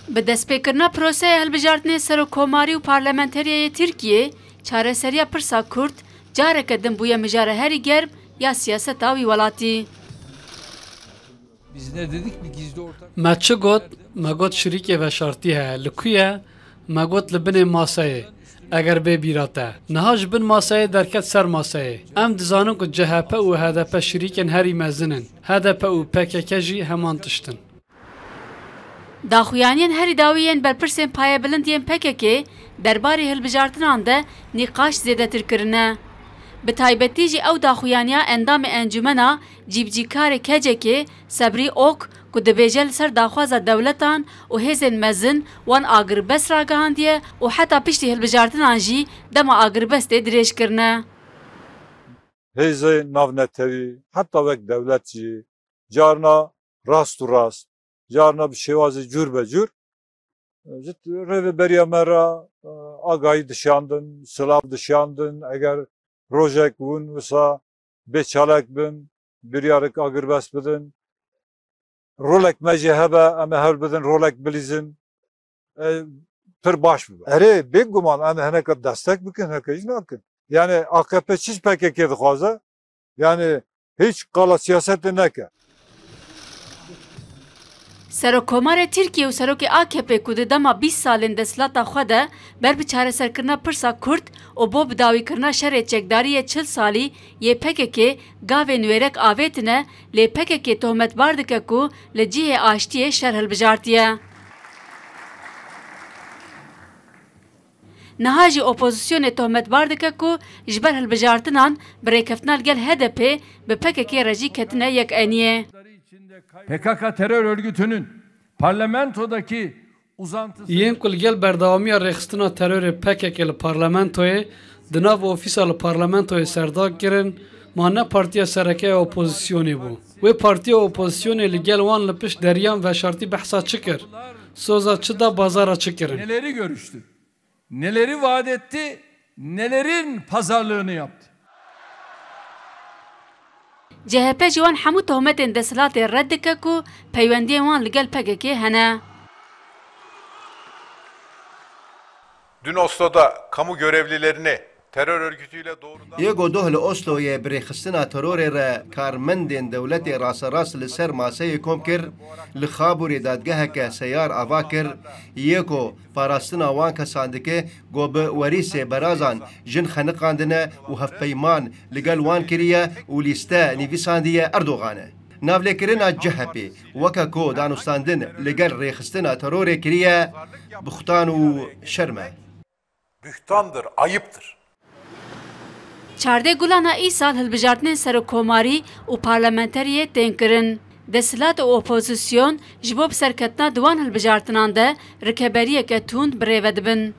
Bi destpêkirina proseyê hilbijartinê serokkomarî û parlamenteriyayê Tirkiyê, çareseriya pirsa Kurd careke din bûye mijara herî germ ya siyaseta wî welatî. Biz ne dedik mi gizli ortak? Me çi got? Me got şirîkê veşartî heye. Li ku ye? Me got li binê masayê. Eger bê bîra te. Niha ji bin masayê derket ser masayê. Em dizanin ku CHP û HDP şirîkên herî mezin in. HDP û PKK jî heman tiştin. Daxuyaniyên herî dawî yên berpirsên payebilind yên PKK derbarê hilbijartinan de nîqaş zêdetir kirine. Bi taybetî jî ew daxuyaniya endamê encûmena cîbcîkarê kecekê Sebrî Ok ku dibêje li ser daxwaza dewletan û hêzên mezin wan agirbest ragihandiye û heta piştî hilbijartinan jî dema agirbestê dirêj kirine. Hêzên navnetewî heta wek dewlet jî carna rast û rast carna bi şêwazê cûr be cûr ji rêveberiya me re agahî dişandin, silav dişandin, eger rojek bûn wisa bêçalek bin, biryarek agirbest bidin. Rolek me jî hebe em ê hewl bidin, rolek bilîzin. Pir baş bibe. Erê bêguman em hineka destek bikin, hineka jî nakin. Yani AKP çiş PKK dixwaze, yani hiç qala siyasetê neke. Serokkomarê Tirkiye û serokê AKP ku di dema 20 salên desthilata xwe de ber bi çareserkirina pirsa Kurd û bo bi dawîkirina şerê çekdariyê 40 salî yê PKK gavên wêrek avêtine lê PKK tohmetbar dike ku li cihê aştiyê şer hilbijartiye. Niha jî opozisyonê tohmetbar dike ku ji ber hilbijartinan bi rêkeftina li gel HDP bi PKK re jî ketine yekeniyê. PKK terör örgütünün parlamentodaki uzantısı... Yên ku li gel berdewamiya rêxistina terorê PKK li parlamentoyê di nav ofîsa li parlamentoyê serdar kirin, ma ne partiya serekeye opozisyonê bû. Wê partiya opozisyonê li gel wan li pişt deriyan veşartî behsa çi kir? Soza çi da bazara çi kirin? Neleri görüştü? Neleri vaat etti? Nelerin pazarlığını yaptı? CHP ji wan hemû tohmetên desthilatê red dike ku peywendiyên wan li gel PKK hene. Dün Oslo'da kamu görevlilerini terör örgütüyle doğrudan... Yego doh li Oslo'ya birêxistina terorê re karmendên dewletê raserast li ser maseyê kom kir, li xaborê dadgeheke seyar ava kir, yeko parastina wan kesan dike got bi werîsê berazan jin xeniqandine û hevpeyman li gel wan kiriye û lîste nivîsandiye Erdoganê. Navlêkirina CHP weke ku danûstandin li gel rêxistina terorê kiriye bixtan û şerm e. Bühtandır, ayıptır. Çardê gulana îsal hilbijartinên serokkomarî û parlamenteriyê tên kirin. Desthilat û opozisyon ji bo bi serketina di wan hilbijartinan de rikeberiyeke tund birêve dibin.